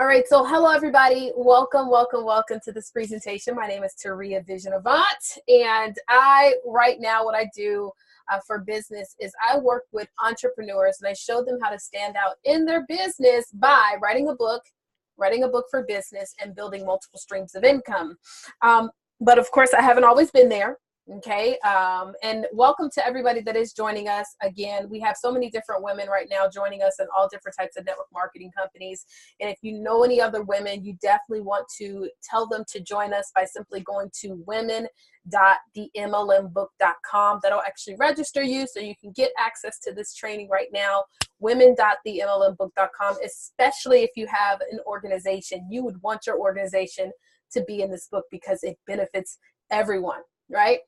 All right, so hello everybody. Welcome to this presentation. My name is Taria Vision Avant, and right now what I do for business is I work with entrepreneurs and I show them how to stand out in their business by writing a book for business and building multiple streams of income. But of course, I haven't always been there. Okay. And welcome to everybody that is joining us. Again, we have so many different women right now joining us in all different types of network marketing companies. And if you know any other women, you definitely want to tell them to join us by simply going to women.themlmbook.com. That'll actually register you so you can get access to this training right now. Women.themlmbook.com, especially if you have an organization. You would want your organization to be in this book because it benefits everyone, right?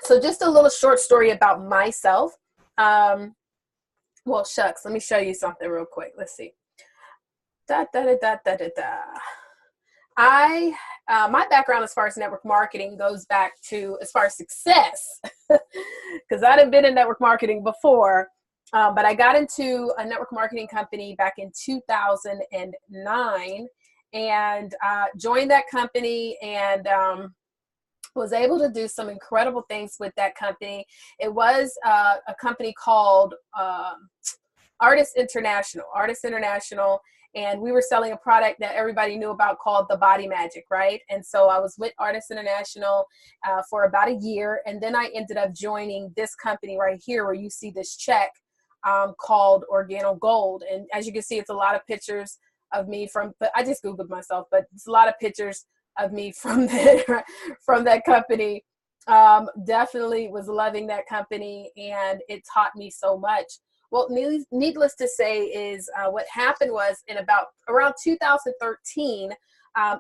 So just a little short story about myself. Well, shucks, let me show you something real quick. Let's see. My background as far as network marketing goes back to, as far as success, because I hadn't been in network marketing before, but I got into a network marketing company back in 2009 and joined that company and was able to do some incredible things with that company. It was a company called Artist International, and we were selling a product that everybody knew about called the Body Magic, right? And so I was with Artist International for about a year, and then I ended up joining this company right here where you see this check called Organo Gold. And as you can see, it's a lot of pictures of me but I just Googled myself, but it's a lot of pictures of me from there, from that company. Definitely was loving that company, and it taught me so much. Well, needless to say is what happened was in around 2013.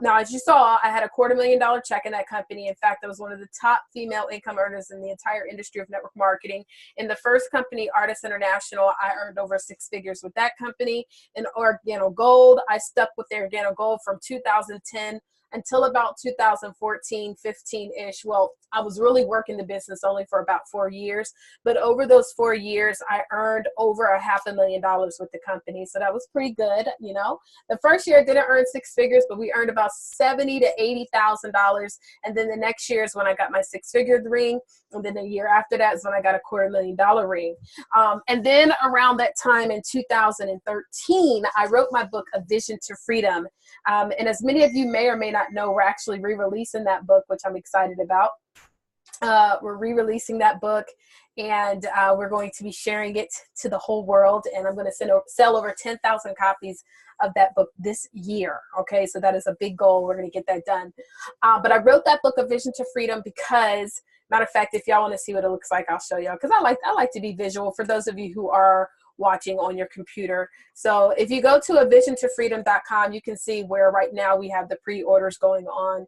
Now, as you saw, I had a $250,000 check in that company. In fact, I was one of the top female income earners in the entire industry of network marketing. In the first company, Artist International, I earned over 6 figures with that company. In Organo Gold, I stuck with the Organo Gold from 2010 until about 2014, 15-ish. Well, I was really working the business only for about 4 years, but over those 4 years, I earned over $500,000 with the company. So that was pretty good. You know, the first year I didn't earn 6 figures, but we earned about $70,000 to $80,000. And then the next year is when I got my 6-figure ring. And then the year after that is when I got a $250,000 ring. And then around that time in 2013, I wrote my book, A Vision to Freedom. And as many of you may or may not know, we're actually re-releasing that book, which I'm excited about. We're re-releasing that book, and we're going to be sharing it to the whole world. And I'm going to sell over 10,000 copies of that book this year. Okay, so that is a big goal. We're going to get that done. But I wrote that book, A Vision to Freedom, because, matter of fact, if y'all want to see what it looks like, I'll show y'all, because I like to be visual for those of you who are watching on your computer. So if you go to avisiontofreedom.com, you can see where right now we have the pre-orders going on.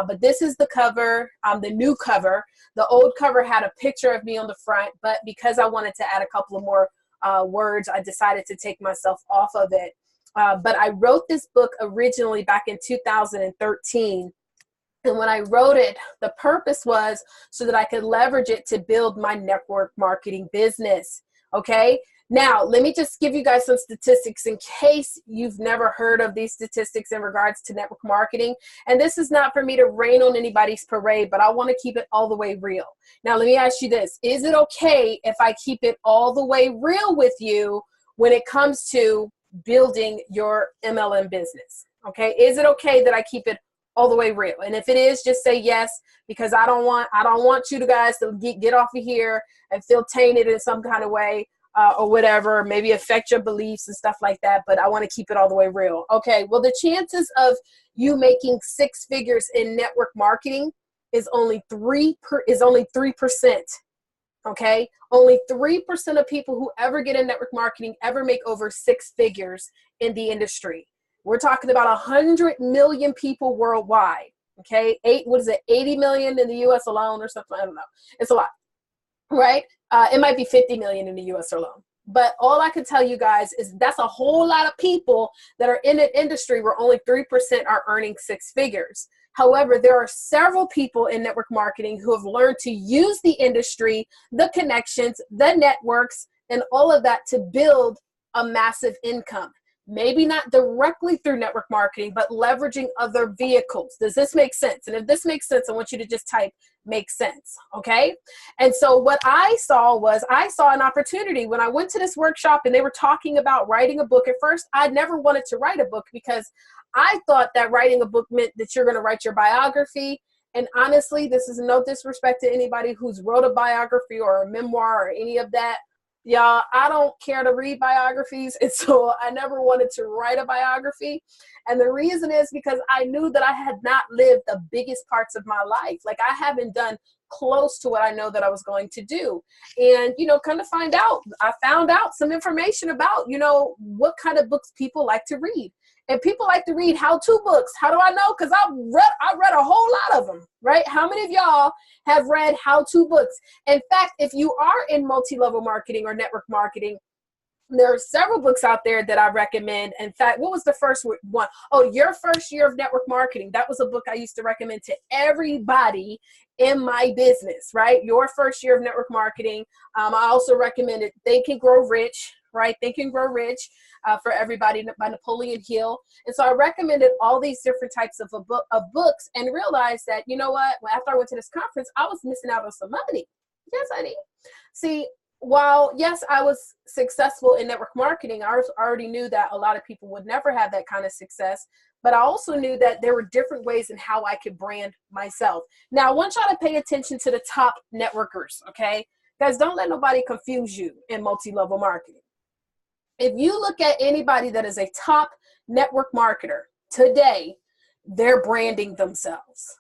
But this is the cover, the new cover. The old cover had a picture of me on the front, but because I wanted to add a couple of more words, I decided to take myself off of it. But I wrote this book originally back in 2013. And when I wrote it, the purpose was so that I could leverage it to build my network marketing business. Okay. Now, let me just give you guys some statistics in case you've never heard of these statistics in regards to network marketing. And this is not for me to rain on anybody's parade, but I want to keep it all the way real. Now, let me ask you this. Is it okay if I keep it all the way real with you when it comes to building your MLM business? Okay. Is it okay that I keep it all the way real? And if it is, just say yes, because I don't want you guys to get off of here and feel tainted in some kind of way. Or whatever, maybe affect your beliefs and stuff like that, but I want to keep it all the way real. Okay, well, the chances of you making 6 figures in network marketing is only 3%. Okay, only 3% of people who ever get in network marketing ever make over 6 figures in the industry. We're talking about 100 million people worldwide. Okay, 80 million in the U.S. alone or something? I don't know. It's a lot, right? It might be 50 million in the US alone. But all I can tell you guys is that's a whole lot of people that are in an industry where only 3% are earning 6 figures. However, there are several people in network marketing who have learned to use the industry, the connections, the networks, and all of that to build a massive income. maybe not directly through network marketing, but leveraging other vehicles. Does this make sense? And if this makes sense, I want you to just type makes sense. Okay. And so what I saw an opportunity when I went to this workshop and they were talking about writing a book. At first, I never wanted to write a book because I thought that writing a book meant that you're going to write your biography. And honestly, this is no disrespect to anybody who's wrote a biography or a memoir or any of that. Y'all, I don't care to read biographies, and so I never wanted to write a biography. And the reason is because I knew that I had not lived the biggest parts of my life. Like, I haven't done close to what I know that I was going to do. And, come to find out, I found out some information about, what kind of books people like to read. And people like to read how-to books. How do I know? Because I read a whole lot of them, right? How many of y'all have read how-to books? In fact, if you are in multi-level marketing or network marketing, there are several books out there that I recommend. In fact, what was the first one? Oh, Your First Year of Network Marketing. That was a book I used to recommend to everybody in my business, right? Your First Year of Network Marketing. I also recommended Think and Grow Rich, right? Think and Grow Rich for everybody by Napoleon Hill. And so I recommended all these different types of books and realized that, you know what? After I went to this conference, I was missing out on some money. Yes, honey. See, while, yes, I was successful in network marketing, I already knew that a lot of people would never have that kind of success. But I also knew that there were different ways in how I could brand myself. Now, I want y'all to pay attention to the top networkers, okay? Guys, don't let nobody confuse you in multi-level marketing. If you look at anybody that is a top network marketer today, they're branding themselves.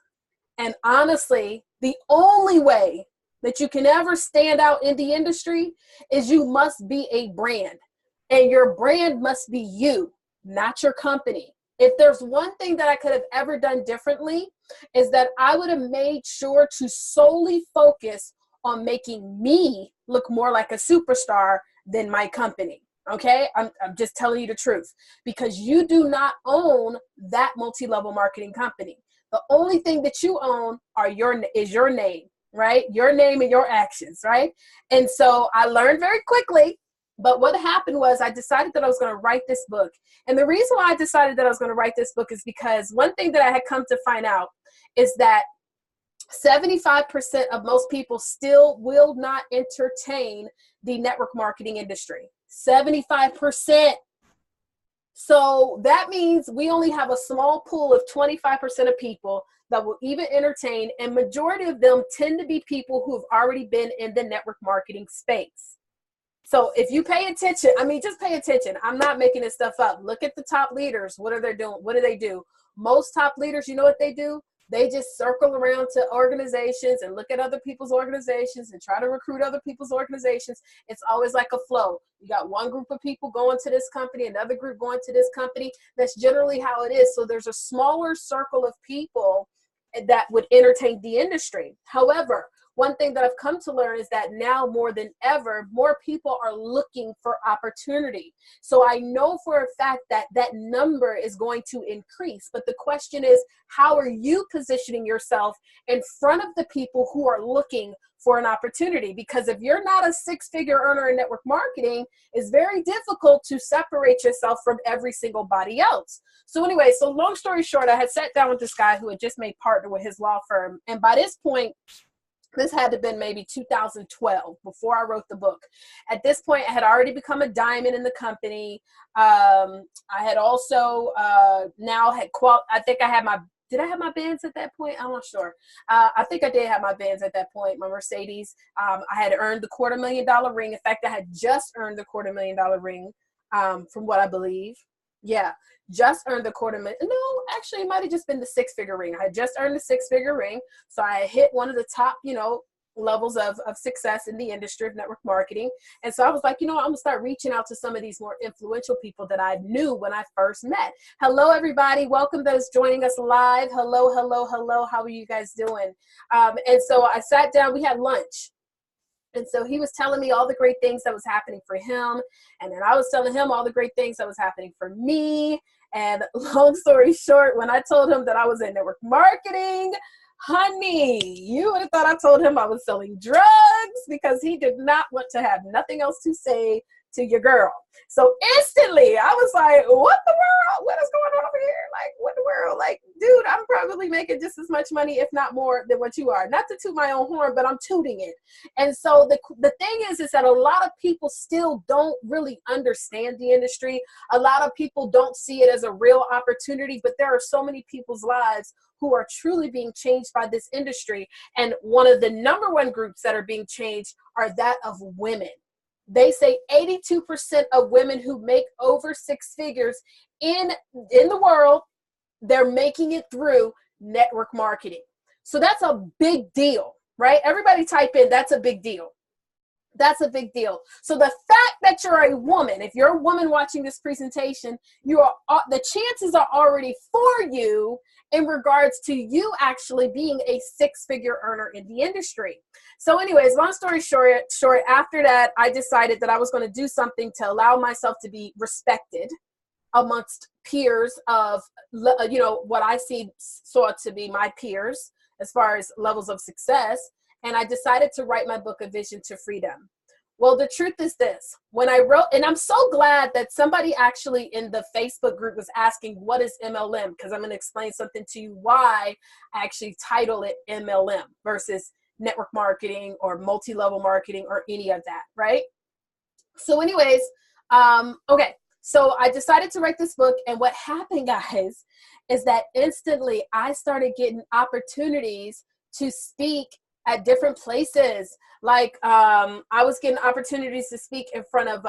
And honestly, the only way that you can ever stand out in the industry is you must be a brand. And your brand must be you, not your company. If there's one thing that I could have ever done differently, is that I would have made sure to solely focus on making me look more like a superstar than my company. Okay, I'm just telling you the truth, because you do not own that multi-level marketing company. The only thing that you own is your name, right? Your name and your actions, right? And so I learned very quickly, but what happened was I decided that I was going to write this book. And the reason why I decided that I was going to write this book is because one thing that I had come to find out is that 75% of most people still will not entertain the network marketing industry. 75%. So that means we only have a small pool of 25% of people that will even entertain, and majority of them tend to be people who have already been in the network marketing space. So if you pay attention, just pay attention. I'm not making this stuff up. Look at the top leaders. What are they doing? What do they do? Most top leaders, you know what they do? They just circle around to organizations and look at other people's organizations and try to recruit other people's organizations. It's always like a flow. You got one group of people going to this company, another group going to this company. That's generally how it is. So there's a smaller circle of people that would entertain the industry. However, one thing that I've come to learn is that now more than ever, more people are looking for opportunity. So I know for a fact that that number is going to increase. But the question is, how are you positioning yourself in front of the people who are looking for an opportunity? Because if you're not a six-figure earner in network marketing, it's very difficult to separate yourself from every single body else. So anyway, so long story short, I had sat down with this guy who had just made partner with his law firm. And by this point, this had to have been maybe 2012 before I wrote the book. At this point, I had already become a diamond in the company. I had also I think I had did I have my Benz at that point? I'm not sure. I think I did have my Benz at that point, my Mercedes. I had earned the $250,000 ring. In fact, I had just earned the $250,000 ring from what I believe. Yeah, just earned the $250,000. No, actually, it might have just been the six-figure ring. I had just earned the six-figure ring. So I hit one of the top, levels of success in the industry of network marketing. And so I was like, I'm going to start reaching out to some of these more influential people that I knew when I first met. Hello, everybody. Welcome those joining us live. Hello, hello, hello. How are you guys doing? And so I sat down. We had lunch. And so he was telling me all the great things that was happening for him. And then I was telling him all the great things that was happening for me. And long story short, when I told him that I was in network marketing, honey, you would have thought I told him I was selling drugs, because he did not want to have nothing else to say to your girl. So instantly I was like, what the world? What is going on over here? Like, what the world? Like, dude, I'm probably making just as much money, if not more, than what you are. Not to toot my own horn, but I'm tooting it. And so the thing is that a lot of people still don't really understand the industry. A lot of people don't see it as a real opportunity, but there are so many people's lives who are truly being changed by this industry. And one of the number one groups that are being changed are that of women. They say 82% of women who make over six figures in the world, they're making it through network marketing. So that's a big deal, right? Everybody type in, that's a big deal. That's a big deal. So the fact that you're a woman, if you're a woman watching this presentation, the chances are already for you in regards to you actually being a six-figure earner in the industry. So anyways, long story short, after that, I decided that I was going to do something to allow myself to be respected amongst peers of, what I saw to be my peers as far as levels of success. And I decided to write my book, A Vision to Freedom. Well, the truth is this, when I wrote, and I'm so glad that somebody actually in the Facebook group was asking, what is MLM? Because I'm going to explain something to you why I actually title it MLM versus network marketing or multi-level marketing or any of that, right? So anyways, okay. So I decided to write this book, and what happened, guys, is that instantly I started getting opportunities to speak at different places. Like I was getting opportunities to speak in front of,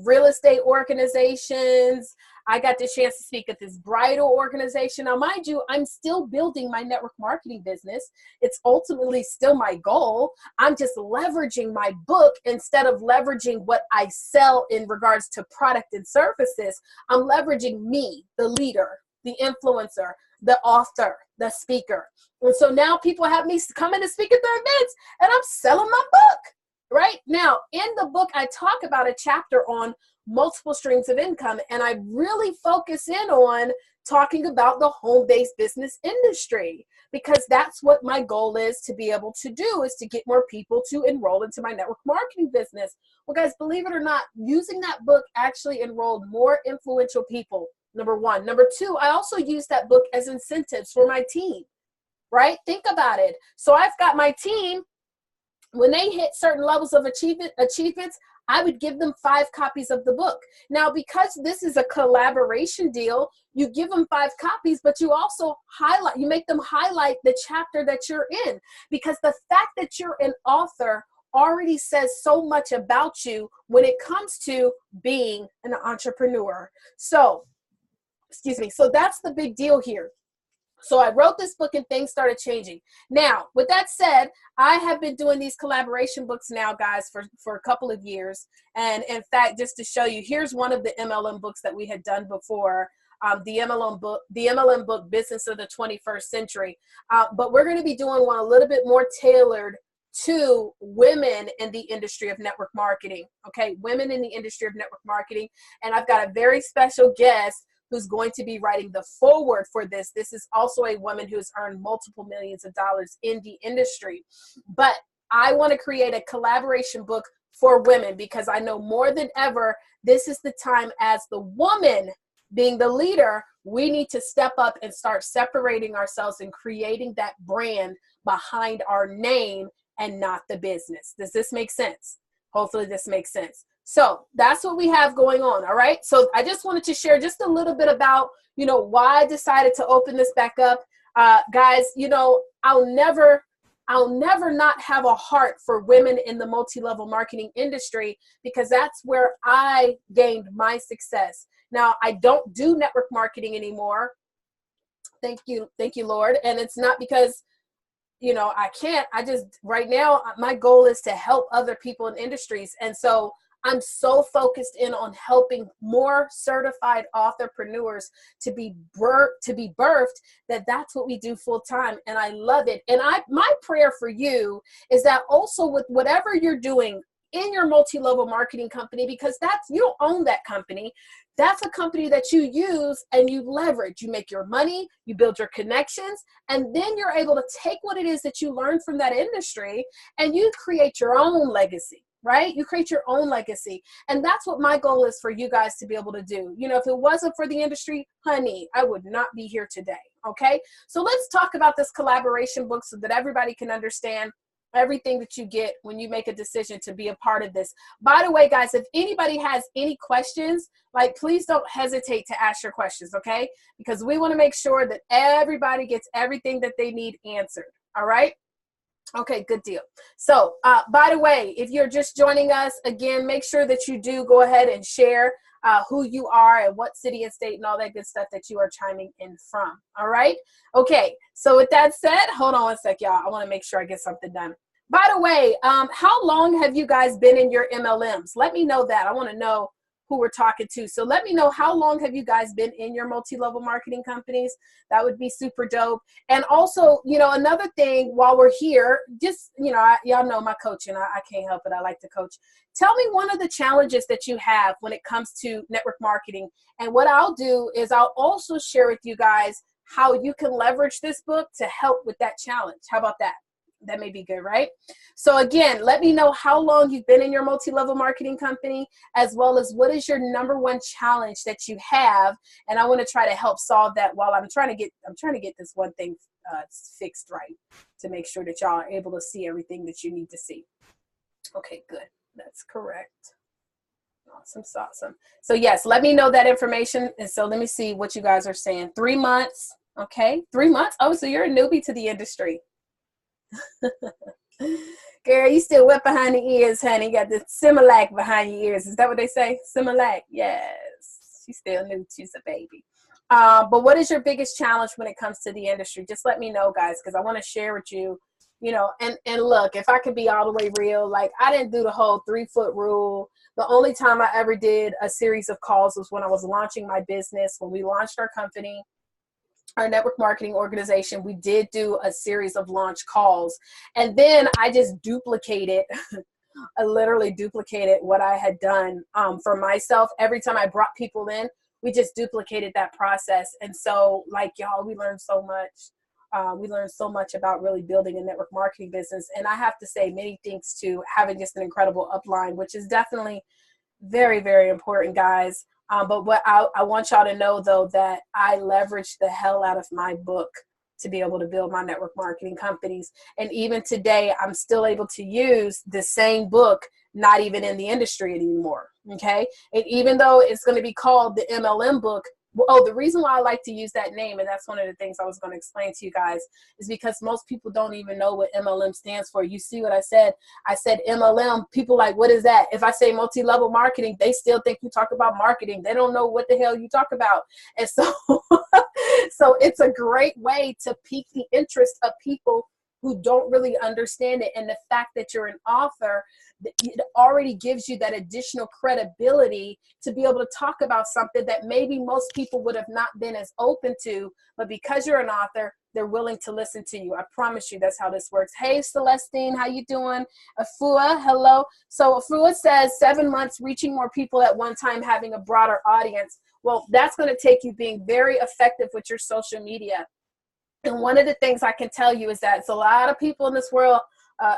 real estate organizations. I got the chance to speak at this bridal organization. Now, mind you, I'm still building my network marketing business. It's ultimately still my goal. I'm just leveraging my book instead of leveraging what I sell in regards to product and services. I'm leveraging me, the leader, the influencer, the author, the speaker. And so now people have me coming to speak at their events, and I'm selling my book. Right now, in the book, I talk about a chapter on multiple streams of income, and I really focus in on talking about the home-based business industry, because that's what my goal is to be able to do, is to get more people to enroll into my network marketing business. Well, guys, believe it or not, using that book actually enrolled more influential people, number one. Number two, I also use that book as incentives for my team, right? Think about it. So I've got my team, when they hit certain levels of achievements, I would give them 5 copies of the book. Now, because this is a collaboration deal, you give them 5 copies, but you also make them highlight the chapter that you're in, because the fact that you're an author already says so much about you when it comes to being an entrepreneur. So that's the big deal here. So I wrote this book and things started changing. Now, with that said, I have been doing these collaboration books now, guys, for a couple of years. And in fact, just to show you, here's one of the MLM books that we had done before, the MLM book, Business of the 21st Century. But we're going to be doing one a little bit more tailored to women in the industry of network marketing. Okay, women in the industry of network marketing. And I've got a very special guest who's going to be writing the foreword for this. This is also a woman who has earned multiple millions of dollars in the industry. But I want to create a collaboration book for women, because I know more than ever, this is the time, as the woman being the leader, we need to step up and start separating ourselves and creating that brand behind our name and not the business. Does this make sense? Hopefully this makes sense. So that's what we have going on. All right. So I just wanted to share just a little bit about, why I decided to open this back up. Guys, I'll never not have a heart for women in the multi-level marketing industry, because that's where I gained my success. Now, I don't do network marketing anymore. Thank you, Lord. And it's not because I can't. Right now, my goal is to help other people in industries. And so I'm so focused in on helping more certified authorpreneurs to be birthed, that's what we do full time. And I love it. And my prayer for you is that also with whatever you're doing in your multi-level marketing company, because you don't own that company. That's a company that you use and you leverage. You make your money, you build your connections, and then you're able to take what it is that you learned from that industry and you create your own legacy. right? You create your own legacy. And that's what my goal is for you guys to be able to do. You know, if it wasn't for the industry, honey, I would not be here today. Okay. So let's talk about this collaboration book so that everybody can understand everything that you get when you make a decision to be a part of this. By the way, guys, if anybody has any questions, like, please don't hesitate to ask your questions, okay? Because we want to make sure that everybody gets everything that they need answered. All right. Okay, good deal. So, by the way, if you're just joining us, again, make sure that you do go ahead and share who you are and what city and state and all that good stuff that you are chiming in from. All right? Okay, so with that said, hold on one sec, y'all. I want to make sure I get something done. By the way, how long have you guys been in your MLMs? Let me know that. I want to know who we're talking to. So let me know, how long have you guys been in your multi-level marketing companies? That would be super dope. And also, you know, another thing while we're here, just, you know, y'all know my coaching. I can't help it. I like to coach. Tell me one of the challenges that you have when it comes to network marketing. And what I'll do is I'll also share with you guys how you can leverage this book to help with that challenge. How about that? That may be good, right? So again, let me know how long you've been in your multi-level marketing company, as well as what is your number one challenge that you have. And I want to try to help solve that while I'm trying to get this one thing fixed right, to make sure that y'all are able to see everything that you need to see. Okay, good. That's correct. Awesome, awesome. So yes, let me know that information. And so let me see what you guys are saying. 3 months. Okay, 3 months. Oh, so you're a newbie to the industry. Girl, you still wet behind the ears, honey. You got the Similac behind your ears. Is that what they say? Similac. Yes. She's still new. She's a baby. But what is your biggest challenge when it comes to the industry? Just let me know, guys, because I want to share with you, you know, and look, if I could be all the way real, like, I didn't do the whole 3-foot rule. The only time I ever did a series of calls was when I was launching my business. When we launched our company, our network marketing organization, we did do a series of launch calls. And then I just duplicated, I literally duplicated what I had done for myself. Every time I brought people in, we just duplicated that process. And so, like, y'all, we learned so much. We learned so much about really building a network marketing business. And I have to say many thanks to having just an incredible upline, which is definitely very, very important, guys. But what I want y'all to know, though, that I leveraged the hell out of my book to be able to build my network marketing companies. And even today, I'm still able to use the same book, not even in the industry anymore. Okay. And even though it's going to be called the MLM book, oh, the reason why I like to use that name, and that's one of the things I was going to explain to you guys, is because most people don't even know what MLM stands for. You see what I said? I said MLM. People like, what is that? If I say multi-level marketing, they still think you talk about marketing. They don't know what the hell you talk about. And so, so it's a great way to pique the interest of people who don't really understand it. And the fact that you're an author, it already gives you that additional credibility to be able to talk about something that maybe most people would have not been as open to, but because you're an author, they're willing to listen to you. I promise you that's how this works. Hey, Celestine, how you doing? Afua, hello. So Afua says 7 months, reaching more people at one time, having a broader audience. Well, that's going to take you being very effective with your social media. And one of the things I can tell you is that it's a lot of people in this world,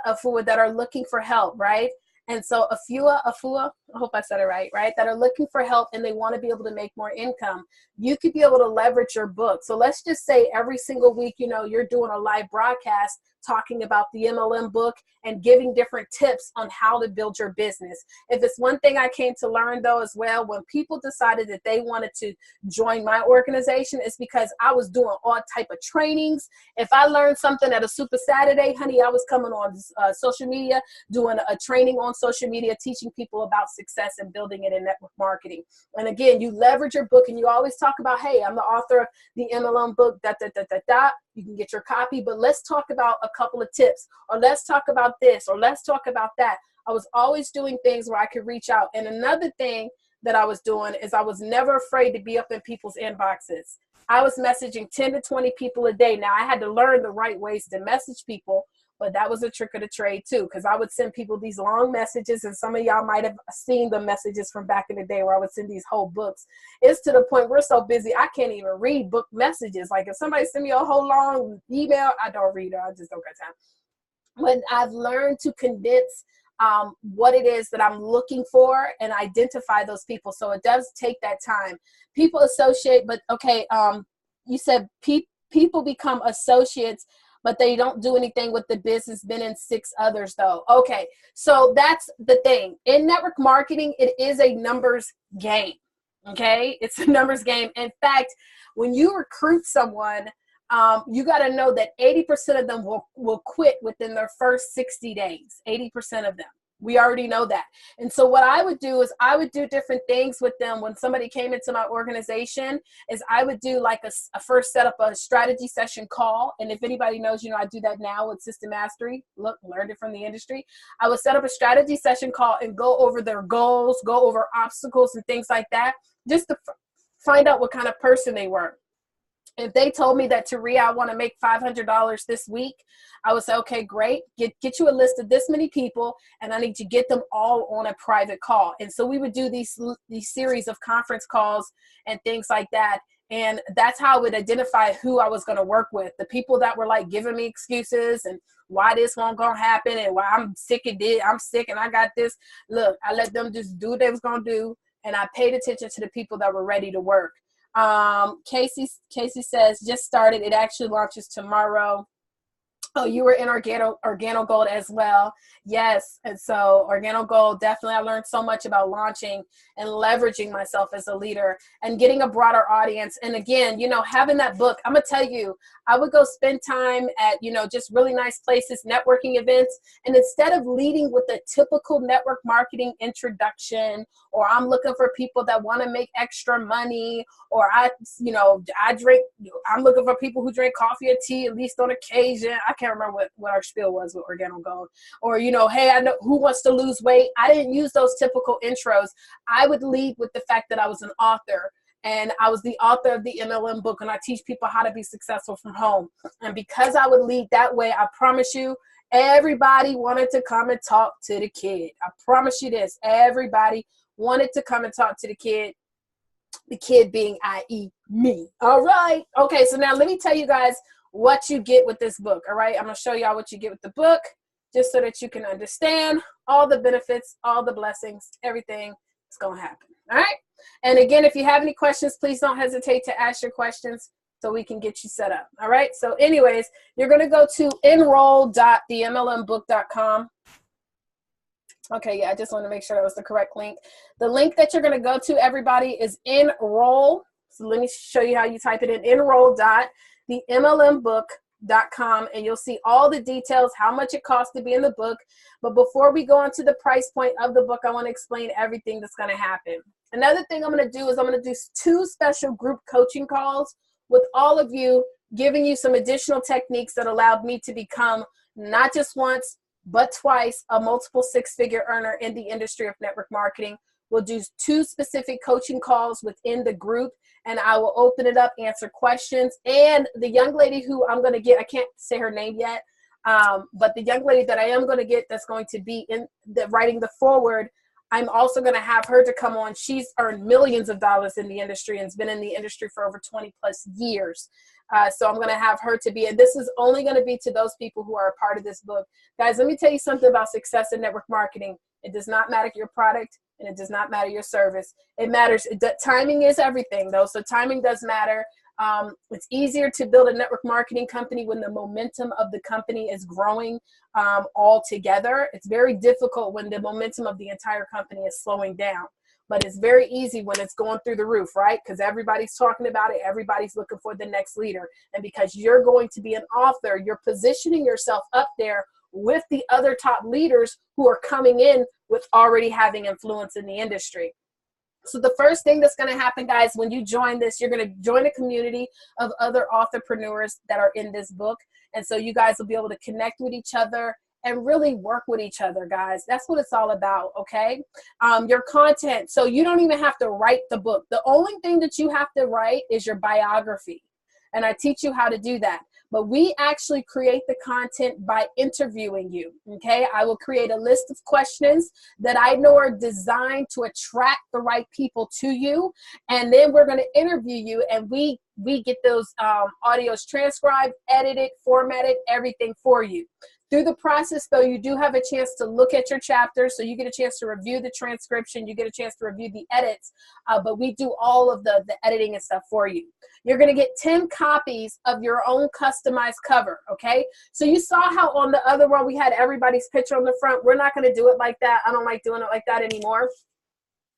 Afua, that are looking for help, right? And so Afua, I hope I said it right, that are looking for help and they want to be able to make more income. You could be able to leverage your book. So let's just say every single week, you know, you're doing a live broadcast talking about the MLM book and giving different tips on how to build your business. If it's one thing I came to learn, though, as well, when people decided that they wanted to join my organization, it's because I was doing all type of trainings. If I learned something at a Super Saturday, honey, I was coming on social media, doing a training on social media, teaching people about success and building it in network marketing. And again, you leverage your book and you always talk about, hey, I'm the author of the MLM book, You can get your copy, but let's talk about a couple of tips, or let's talk about this, or let's talk about that. I was always doing things where I could reach out. And another thing that I was doing is I was never afraid to be up in people's inboxes. I was messaging 10 to 20 people a day. Now, I had to learn the right ways to message people, but that was a trick of the trade too, because I would send people these long messages, and some of y'all might have seen the messages from back in the day where I would send these whole books. It's to the point we're so busy, I can't even read book messages. Like if somebody send me a whole long email, I don't read it. I just don't got time. But I've learned to condense what it is that I'm looking for and identify those people. So it does take that time. People associate, but okay, you said people become associates, but they don't do anything with the business. Been in 6 others though. Okay, so that's the thing. In network marketing, it is a numbers game. Okay, it's a numbers game. In fact, when you recruit someone, you got to know that 80% of them will quit within their first 60 days. 80% of them. We already know that. And so what I would do is I would do different things with them. When somebody came into my organization, is I would do like a first set up a strategy session call. And if anybody knows, you know, I do that now with System Mastery. Look, learned it from the industry. I would set up a strategy session call and go over their goals, go over obstacles and things like that, just to find out what kind of person they were. If they told me that, Taria, I want to make $500 this week, I would say, okay, great. Get you a list of this many people, and I need to get them all on a private call. And so we would do these series of conference calls and things like that. And that's how I would identify who I was going to work with. The people that were like giving me excuses and why this won't going to happen and why I'm sick and I got this. Look, I let them just do what they was going to do. And I paid attention to the people that were ready to work. Casey says, just started. It actually launches tomorrow. Oh, you were in Organo Gold as well. Yes. And so Organo Gold, definitely I learned so much about launching and leveraging myself as a leader and getting a broader audience. And again, you know, having that book, I'm going to tell you, I would go spend time at, you know, just really nice places, networking events. And instead of leading with a typical network marketing introduction, or I'm looking for people that want to make extra money, or I'm looking for people who drink coffee or tea, at least on occasion. I can't remember what our spiel was with Organo Gold. Or, you know, hey, I know who wants to lose weight. I didn't use those typical intros. I would lead with the fact that I was an author. And I was the author of the MLM book, and I teach people how to be successful from home. And because I would lead that way, I promise you, everybody wanted to come and talk to the kid. I promise you this, everybody wanted to come and talk to the kid being, i.e. me. All right. Okay, so now let me tell you guys what you get with this book. All right, I'm going to show y'all what you get with the book, just so that you can understand all the benefits, all the blessings, everything that's going to happen. All right. And again, if you have any questions, please don't hesitate to ask your questions so we can get you set up. All right. So anyways, you're going to go to enroll.themlmbook.com. Okay. Yeah. I just want to make sure that was the correct link. The link that you're going to go to, everybody, is enroll. So let me show you how you type it in. Enroll.themlmbook.com, and you'll see all the details, how much it costs to be in the book. But before we go into the price point of the book, I want to explain everything that's going to happen. Another thing I'm going to do is I'm going to do 2 special group coaching calls with all of you, giving you some additional techniques that allowed me to become not just once, but twice a multiple 6-figure earner in the industry of network marketing. We'll do 2 specific coaching calls within the group, and I will open it up, answer questions. And the young lady who I'm going to get, I can't say her name yet, but the young lady that I am going to get that's going to be in writing the foreword, I'm also going to have her to come on. She's earned millions of dollars in the industry and has been in the industry for over 20 plus years. So I'm going to have her to be, and this is only going to be to those people who are a part of this book. Guys, let me tell you something about success in network marketing. It does not matter your product, and it does not matter your service. It matters. Timing is everything, though. So timing does matter. It's easier to build a network marketing company when the momentum of the company is growing all together. It's very difficult when the momentum of the entire company is slowing down. But it's very easy when it's going through the roof, right? Because everybody's talking about it. Everybody's looking for the next leader. And because you're going to be an author, you're positioning yourself up there with the other top leaders who are coming in with already having influence in the industry. So the first thing that's going to happen, guys, when you join this, you're going to join a community of other authorpreneurs that are in this book. And so you guys will be able to connect with each other and really work with each other, guys. That's what it's all about, okay? Your content. So you don't even have to write the book. The only thing that you have to write is your biography. And I teach you how to do that. But we actually create the content by interviewing you, okay? I will create a list of questions that I know are designed to attract the right people to you. And then we're going to interview you, and we get those audios transcribed, edited, formatted, everything for you. Through the process, though, you do have a chance to look at your chapters. So you get a chance to review the transcription. You get a chance to review the edits. But we do all of the editing and stuff for you. You're going to get 10 copies of your own customized cover, okay? So you saw how on the other one we had everybody's picture on the front. We're not going to do it like that. I don't like doing it like that anymore.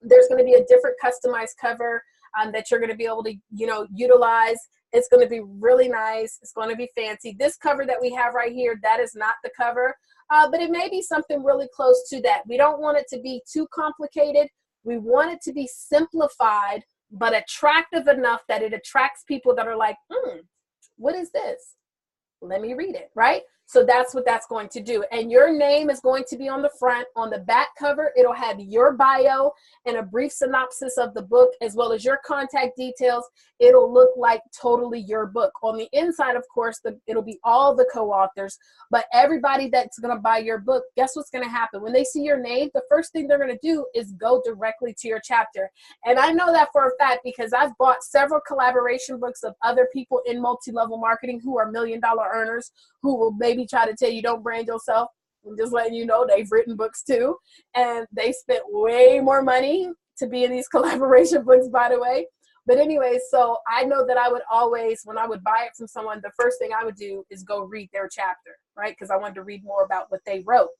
There's going to be a different customized cover that you're going to be able to, utilize. It's going to be really nice. It's going to be fancy. This cover that we have right here, that is not the cover, but it may be something really close to that. We don't want it to be too complicated. We want it to be simplified, but attractive enough that it attracts people that are like, what is this? Let me read it, right? So that's what that's going to do. And your name is going to be on the front. On the back cover, it'll have your bio and a brief synopsis of the book, as well as your contact details. It'll look like totally your book. On the inside, of course, it'll be all the co-authors, but everybody that's going to buy your book, guess what's going to happen? When they see your name, the first thing they're going to do is go directly to your chapter. And I know that for a fact because I've bought several collaboration books of other people in multi-level marketing who are million-dollar earners, who will maybe try to tell you don't brand yourself. I'm just letting you know they've written books too, and they spent way more money to be in these collaboration books, by the way. But anyway, so I know that I would always, when I would buy it from someone, the first thing I would do is go read their chapter, right? Because I wanted to read more about what they wrote.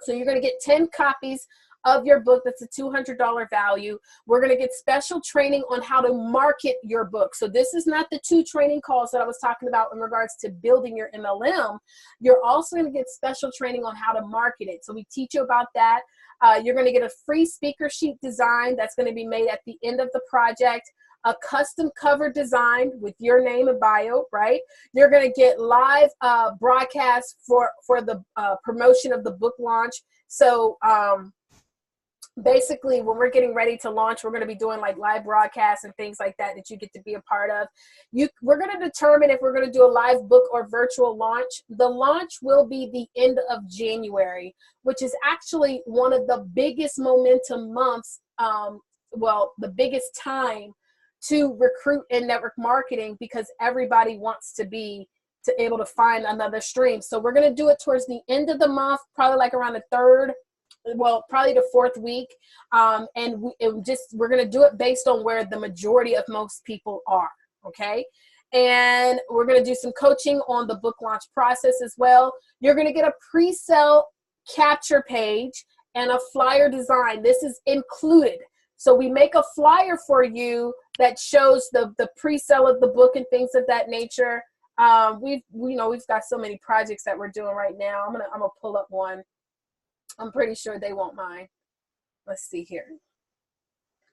So you're going to get 10 copies of your book. That's a $200 value. We're going to get special training on how to market your book. So this is not the 2 training calls that I was talking about in regards to building your MLM. You're also going to get special training on how to market it. So we teach you about that. You're going to get a free speaker sheet design that's going to be made at the end of the project. A custom cover design with your name and bio, right? You're going to get live broadcasts for the promotion of the book launch. So basically, when we're getting ready to launch, we're going to be doing like live broadcasts and things like that you get to be a part of. We're going to determine if we're going to do a live book or virtual launch. The launch will be the end of January, which is actually one of the biggest momentum months, the biggest time to recruit in network marketing, because everybody wants to be able to find another stream. So we're going to do it towards the end of the month, probably like around the 3rd, probably the 4th week. And we're going to do it based on where the majority of most people are. Okay. And we're going to do some coaching on the book launch process as well. You're going to get a pre-sale capture page and a flyer design. This is included. So we make a flyer for you that shows the pre-sale of the book and things of that nature. We've got so many projects that we're doing right now. I'm gonna pull up one. I'm pretty sure they won't mind. Let's see here.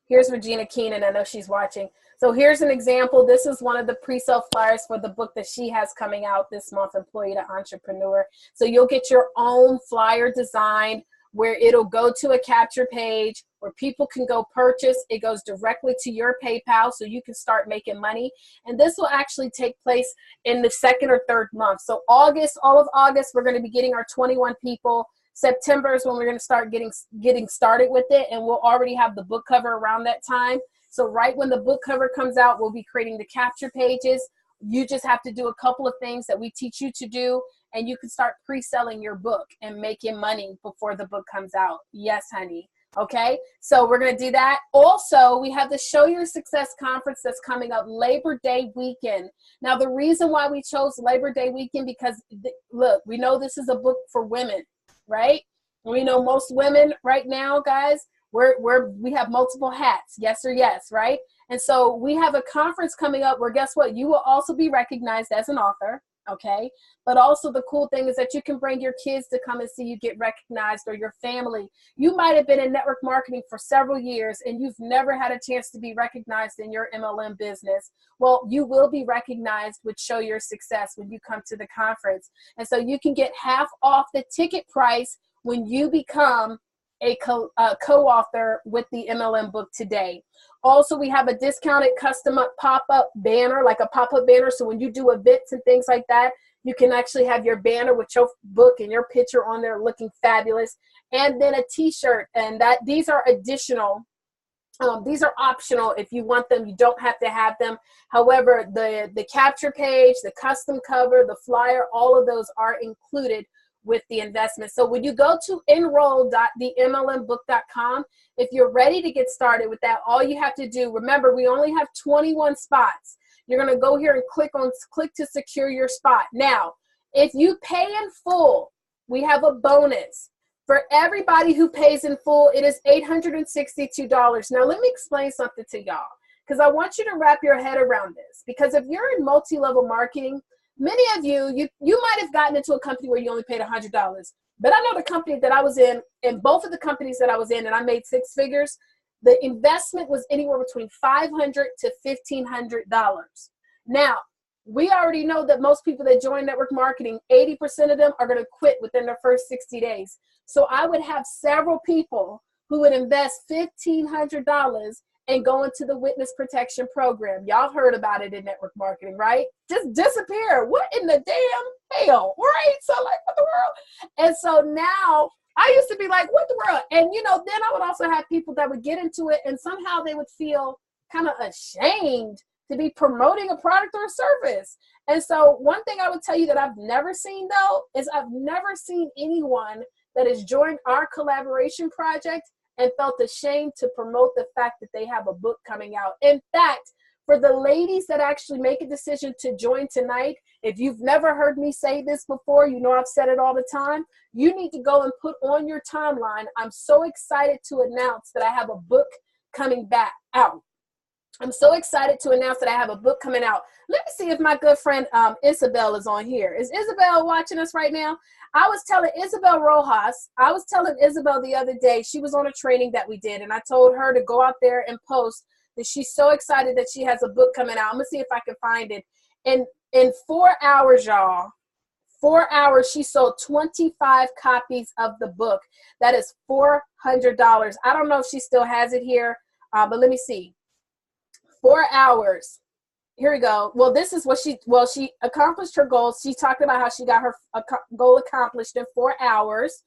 Here's Regina Keenan. I know she's watching. So here's an example. This is one of the pre-sale flyers for the book that she has coming out this month, Employee to Entrepreneur. So you'll get your own flyer designed where it'll go to a capture page where people can go purchase. It goes directly to your PayPal so you can start making money. And this will actually take place in the 2nd or 3rd month. So August, all of August, we're going to be getting our 21 people. September is when we're going to start getting started with it, and we'll already have the book cover around that time. So right when the book cover comes out, we'll be creating the capture pages. You just have to do a couple of things that we teach you to do, and you can start pre-selling your book and making money before the book comes out. Yes, honey. Okay, so we're going to do that. Also, we have the Show Your Success conference that's coming up Labor Day weekend. Now, the reason why we chose Labor Day weekend, because look, we know this is a book for women, right? We know most women right now, guys, we have multiple hats, yes or yes, right? And so we have a conference coming up where, guess what? You will also be recognized as an author, okay? But also the cool thing is that you can bring your kids to come and see you get recognized, or your family. You might have been in network marketing for several years and you've never had a chance to be recognized in your MLM business. Well, you will be recognized with Show Your Success when you come to the conference. And so you can get half off the ticket price when you become a co-author with the MLM book today. Also, we have a discounted custom pop-up banner, like a pop-up banner. So when you do events and things like that, you can actually have your banner with your book and your picture on there looking fabulous. And then a t-shirt, and these are additional. These are optional. If you want them, you don't have to have them. However, the capture page, the custom cover, the flyer, all of those are included with the investment. So when you go to enroll.themlmbook.com, if you're ready to get started with that, all you have to do, remember, we only have 21 spots. You're going to go here and click to secure your spot. Now, if you pay in full, we have a bonus. For everybody who pays in full, it is $862. Now, let me explain something to y'all, because I want you to wrap your head around this. Because if you're in multi-level marketing, many of you might have gotten into a company where you only paid $100. But I know the company that I was in, and both of the companies that I was in, and I made six figures, the investment was anywhere between $500 to $1,500. Now, we already know that most people that join network marketing, 80% of them are going to quit within their first 60 days. So I would have several people who would invest $1,500 and go into the witness protection program. Y'all heard about it in network marketing, right? Just disappear. What in the damn hell, right? So like, what the world? And so now I used to be like, what the world? And then I would also have people that would get into it and somehow they would feel kind of ashamed to be promoting a product or a service. And so one thing I would tell you that I've never seen though, is I've never seen anyone that has joined our collaboration project and felt ashamed to promote the fact that they have a book coming out. In fact, for the ladies that actually make a decision to join tonight, if you've never heard me say this before, I've said it all the time, you need to go and put on your timeline, I'm so excited to announce that I have a book coming back out. I'm so excited to announce that I have a book coming out. Let me see if my good friend Isabel is on here. Is Isabel watching us right now? I was telling Isabel the other day, she was on a training that we did, and I told her to go out there and post that she's so excited that she has a book coming out. I'm going to see if I can find it. In 4 hours, y'all, 4 hours, she sold 25 copies of the book. That is $400. I don't know if she still has it here, but let me see. 4 hours. Here we go. Well, this is what she accomplished her goal. She talked about how she got her goal accomplished in 4 hours,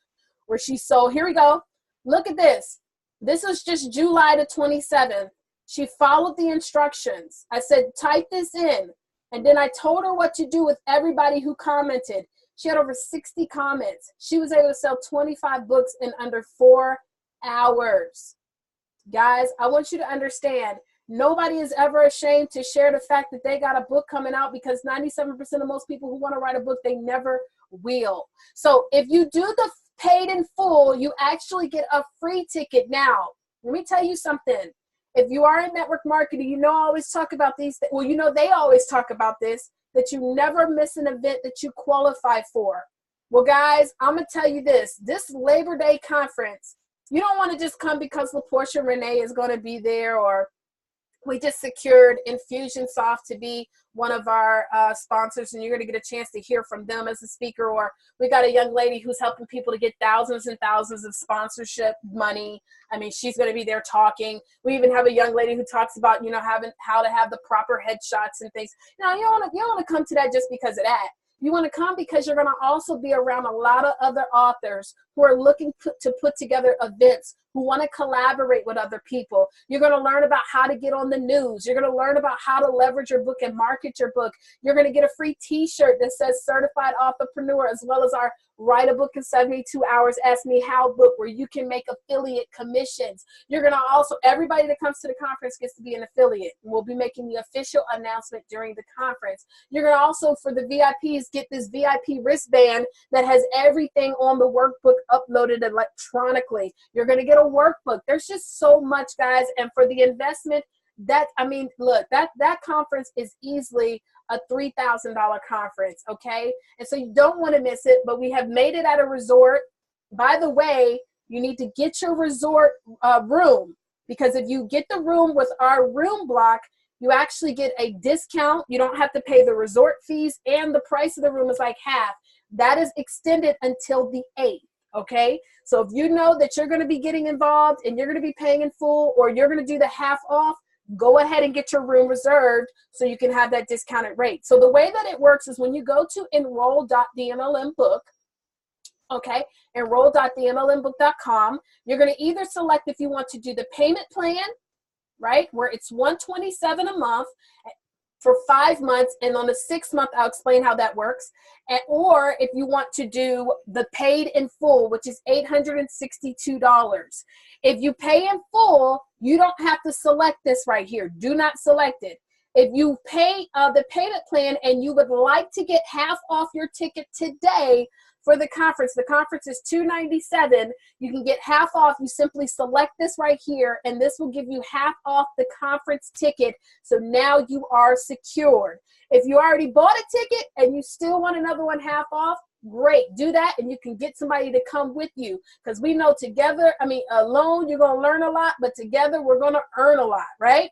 where she sold. Here we go. Look at this. This was just July the 27th. She followed the instructions. I said, type this in. And then I told her what to do with everybody who commented. She had over 60 comments. She was able to sell 25 books in under 4 hours. Guys, I want you to understand, nobody is ever ashamed to share the fact that they got a book coming out, because 97% of most people who want to write a book, they never will. So if you do the paid in full, you actually get a free ticket. Now, let me tell you something. If you are in network marketing, I always talk about these. Well, they always talk about this, that you never miss an event that you qualify for. Well, guys, I'm going to tell you this Labor Day conference, you don't want to just come because LaPortia Renee is going to be there, or we just secured Infusionsoft to be one of our sponsors, and you're going to get a chance to hear from them as a speaker. Or we got a young lady who's helping people to get thousands and thousands of sponsorship money. I mean, she's going to be there talking. We even have a young lady who talks about, how to have the proper headshots and things. You don't want to come to that just because of that. You want to come because you're going to also be around a lot of other authors who are looking to put together events, who want to collaborate with other people. You're going to learn about how to get on the news. You're going to learn about how to leverage your book and market your book. You're going to get a free t-shirt that says Certified Authorpreneur, as well as our Write a Book in 72 Hours, Ask Me How book, where you can make affiliate commissions. You're going to also, everybody that comes to the conference gets to be an affiliate. We'll be making the official announcement during the conference. You're going to also, for the VIPs, get this VIP wristband that has everything on the workbook uploaded electronically. You're going to get a workbook. There's just so much, guys. And for the investment, that conference is easily a $3,000 conference, okay? And so you don't want to miss it, but we have made it at a resort. By the way, you need to get your resort room, because if you get the room with our room block, you actually get a discount. You don't have to pay the resort fees, and the price of the room is like half. That is extended until the 8th. Okay, so if you know that you're going to be getting involved and you're going to be paying in full, or you're going to do the half off, go ahead and get your room reserved so you can have that discounted rate. So the way that it works is when you go to enroll.themlmbook, okay, enroll.themlmbook.com, you're going to either select if you want to do the payment plan, right, where it's $127 a month. for 5 months. And on the 6th month, I'll explain how that works. Or if you want to do the paid in full, which is $862. If you pay in full, you don't have to select this right here. Do not select it. If you pay the payment plan and you would like to get half off your ticket today for the conference is $297. You can get half off. You simply select this right here, and this will give you half off the conference ticket. So now you are secured. If you already bought a ticket and you still want another one half off, great, do that, and you can get somebody to come with you, because we know together, alone you're going to learn a lot, but together we're going to earn a lot, right?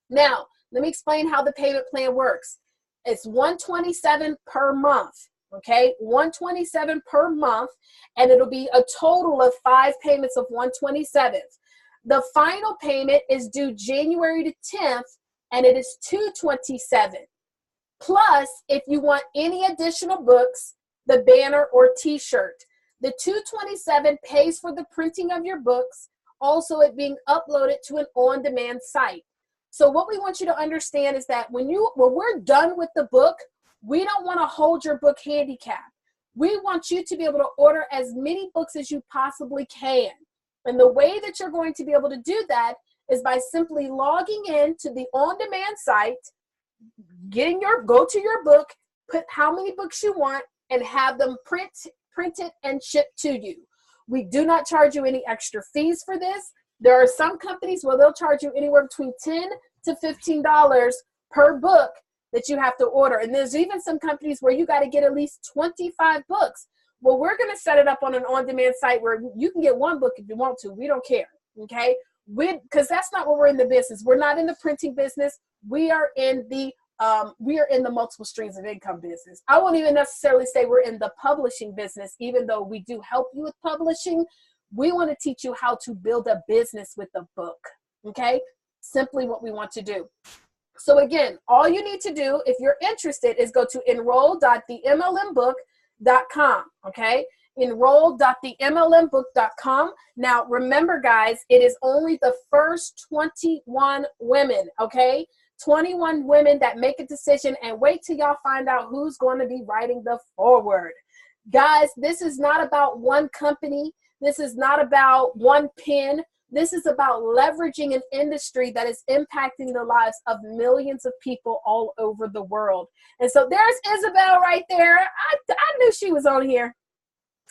Now, let me explain how the payment plan works. It's $127 per month, okay? $127 per month, and it'll be a total of 5 payments of $127. The final payment is due January the 10th, and it is $227. Plus, if you want any additional books, the banner or t-shirt, the $227 pays for the printing of your books, also it being uploaded to an on-demand site. So what we want you to understand is that when we're done with the book, we don't want to hold your book handicapped. We want you to be able to order as many books as you possibly can. And the way that you're going to be able to do that is by simply logging in to the on-demand site, go to your book, put how many books you want, and have them printed and shipped to you. We do not charge you any extra fees for this. There are some companies where they'll charge you anywhere between $10 to $15 per book that you have to order. And there's even some companies where you got to get at least 25 books. Well, we're going to set it up on an on-demand site where you can get 1 book if you want to. We don't care, okay? Because that's not what we're in the business. We're not in the printing business. We are in the multiple streams of income business. I won't even necessarily say we're in the publishing business, even though we do help you with publishing. We want to teach you how to build a business with a book, okay? Simply what we want to do. So again, all you need to do, if you're interested, is go to enroll.themlmbook.com, okay? Enroll.themlmbook.com. Now, remember, guys, it is only the first 21 women, okay? 21 women that make a decision, and wait till y'all find out who's going to be writing the foreword. Guys, this is not about one company. This is not about one pen. This is about leveraging an industry that is impacting the lives of millions of people all over the world. And so there's Isabel right there. I knew she was on here.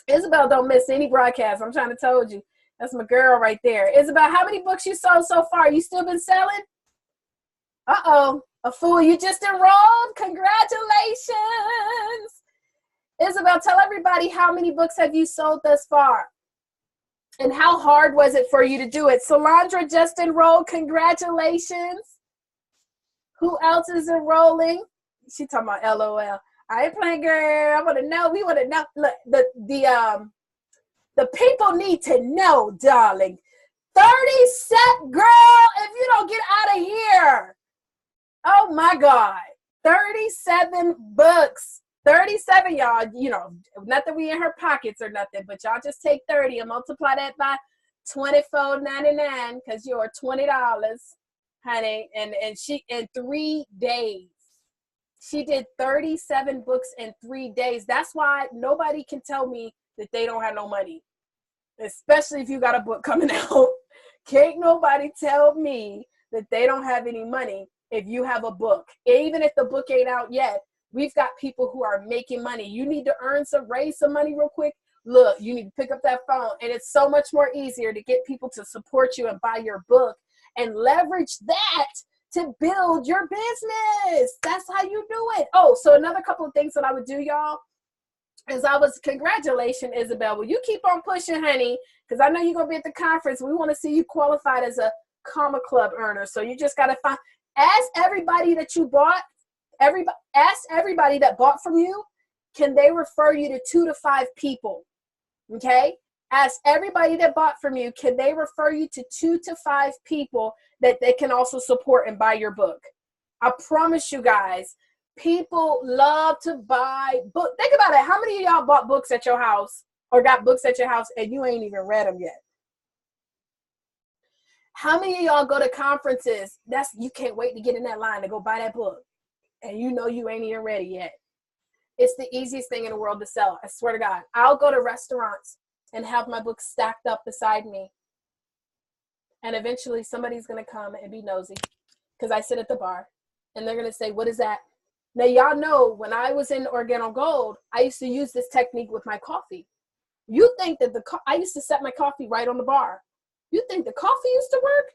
Isabel don't miss any broadcast. I'm trying to tell you. That's my girl right there. Isabel, how many books you sold so far? You still been selling? Uh-oh. A fool, you just enrolled? Congratulations. Isabel, tell everybody, how many books have you sold thus far? And how hard was it for you to do it? Solandra just enrolled. Congratulations. Who else is enrolling? She talking about LOL. I ain't playing, girl. I want to know. We want to know. Look, the people need to know, darling. 30 set, girl, if you don't get out of here. Oh, my God. 37 books. 37, y'all, not that we in her pockets or nothing, but y'all just take 30 and multiply that by $24.99 because you're $20, honey. And she, in 3 days, she did 37 books in 3 days. That's why nobody can tell me that they don't have no money, especially if you got a book coming out. Can't nobody tell me that they don't have any money if you have a book. Even if the book ain't out yet, we've got people who are making money. You need to raise some money real quick. Look, you need to pick up that phone. And it's so much more easier to get people to support you and buy your book and leverage that to build your business. That's how you do it. Oh, so another couple of things that I would do, y'all, is congratulations, Isabel. Well, you keep on pushing, honey, because I know you're going to be at the conference. We want to see you qualified as a Comma Club earner. So you just got to ask everybody that you bought. Ask everybody that bought from you, can they refer you to 2 to 5 people? Okay? Ask everybody that bought from you, can they refer you to 2 to 5 people that they can also support and buy your book? I promise you guys, people love to buy books. Think about it. How many of y'all bought books at your house or got books at your house and you ain't even read them yet? How many of y'all go to conferences? You can't wait to get in that line to go buy that book. and you know you ain't even ready yet. It's the easiest thing in the world to sell. I swear to God. I'll go to restaurants and have my books stacked up beside me. And eventually somebody's going to come and be nosy because I sit at the bar and they're going to say, what is that? Now, y'all know when I was in Organo Gold, I used to use this technique with my coffee. You think that I used to set my coffee right on the bar. You think the coffee used to work?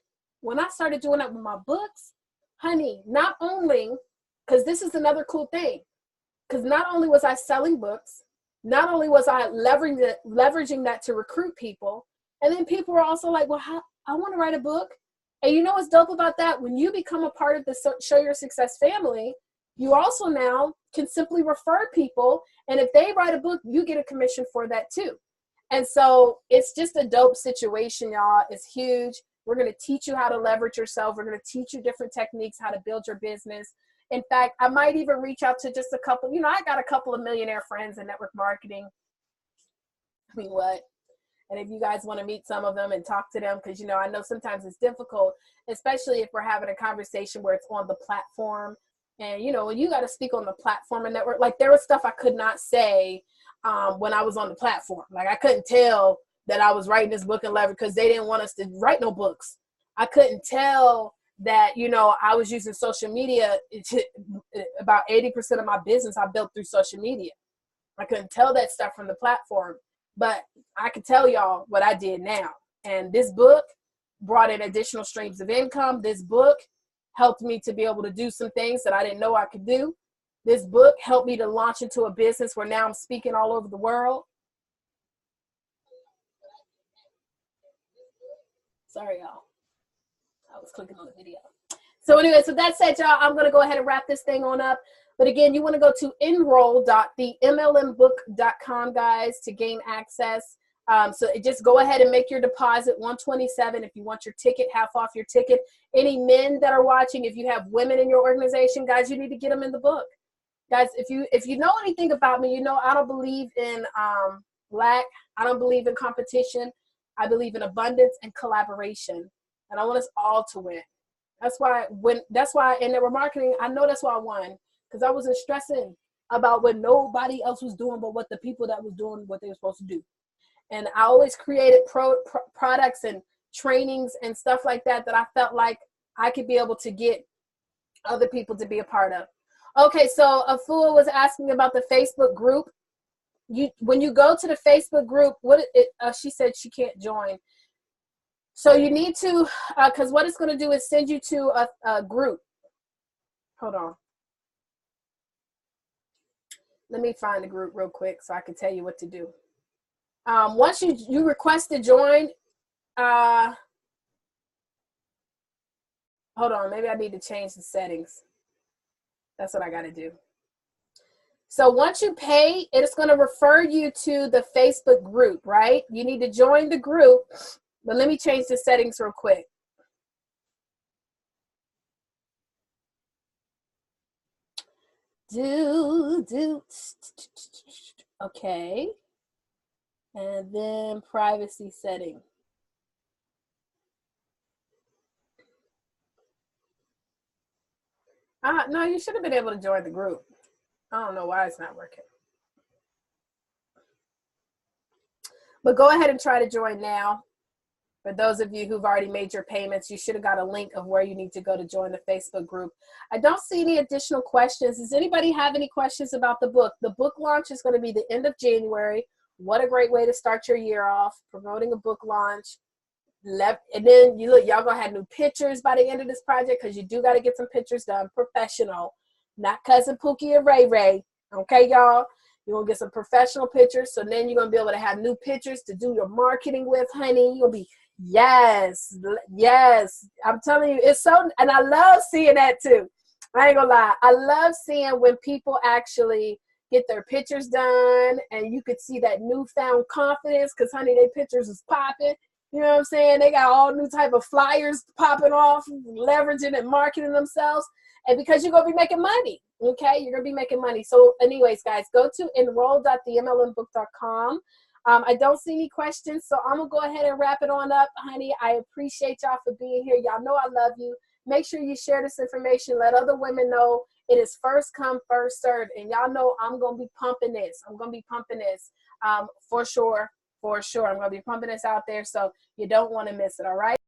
When I started doing that with my books, honey, not only, because this is another cool thing, because not only was I selling books, not only was I leveraging that to recruit people, and then people were also like, well, I want to write a book. And you know what's dope about that? When you become a part of the Show Your Success family, you also now can simply refer people. And if they write a book, you get a commission for that too. And so it's just a dope situation, y'all. It's huge. We're going to teach you how to leverage yourself. We're going to teach you different techniques, how to build your business. In fact, I might even reach out to just a couple, I got a couple of millionaire friends in network marketing. I mean, what? And if you guys want to meet some of them and talk to them, because, I know sometimes it's difficult, especially if we're having a conversation where it's on the platform. And, when you got to speak on the platform and network, like there was stuff I could not say when I was on the platform. Like I couldn't tell that I was writing this book and leverage because they didn't want us to write no books. I couldn't tell that, I was using social media. About 80% of my business I built through social media. I couldn't tell that stuff from the platform, but I can tell y'all what I did now. And this book brought in additional streams of income. This book helped me to be able to do some things that I didn't know I could do. This book helped me to launch into a business where now I'm speaking all over the world. Sorry, y'all. I was clicking on the video. So anyway, so that said, y'all, I'm going to go ahead and wrap this thing on up. But again, you want to go to enroll.themlmbook.com, guys, to gain access. So just go ahead and make your deposit, $127. If you want your ticket, half off your ticket. Any men that are watching, if you have women in your organization, guys, you need to get them in the book. Guys, if you know anything about me, I don't believe in lack. I don't believe in competition. I believe in abundance and collaboration. And I want us all to win. That's why in network marketing, I know that's why I won. Because I wasn't stressing about what nobody else was doing, but what the people that was doing what they were supposed to do. And I always created products and trainings and stuff like that I felt like I could be able to get other people to be a part of. Okay, so Afua was asking about the Facebook group. When you go to the Facebook group, she said she can't join. So you need to, because what it's going to do is send you to a group. Hold on. Let me find the group real quick so I can tell you what to do. Once you request to join, hold on, maybe I need to change the settings. That's what I got to do. So once you pay, it's going to refer you to the Facebook group, right? You need to join the group, but let me change the settings real quick. Okay. And then privacy setting. No, you should have been able to join the group. I don't know why it's not working. But go ahead and try to join now. For those of you who've already made your payments, you should have got a link of where you need to go to join the Facebook group. I don't see any additional questions. Does anybody have any questions about the book? The book launch is going to be the end of January. What a great way to start your year off, promoting a book launch. And then y'all gonna have new pictures by the end of this project, because you do got to get some pictures done professional, not cousin Pookie or Ray Ray. Okay, y'all, you're gonna get some professional pictures, so then you're gonna be able to have new pictures to do your marketing with, honey. You'll be yes, I'm telling you, it's so, and I love seeing that too. I ain't gonna lie, I love seeing when people actually get their pictures done and you could see that newfound confidence, because honey, their pictures is popping. You know what I'm saying? They got all new type of flyers popping off, leveraging and marketing themselves. And because you're going to be making money, okay? You're going to be making money. So anyways, guys, go to enroll.themlmbook.com. I don't see any questions, so I'm going to go ahead and wrap it on up, honey. I appreciate y'all for being here. Y'all know I love you. Make sure you share this information. Let other women know. It is first come, first serve. And y'all know I'm going to be pumping this. I'm going to be pumping this for sure. For sure. I'm going to be pumping this out there. So you don't want to miss it. All right.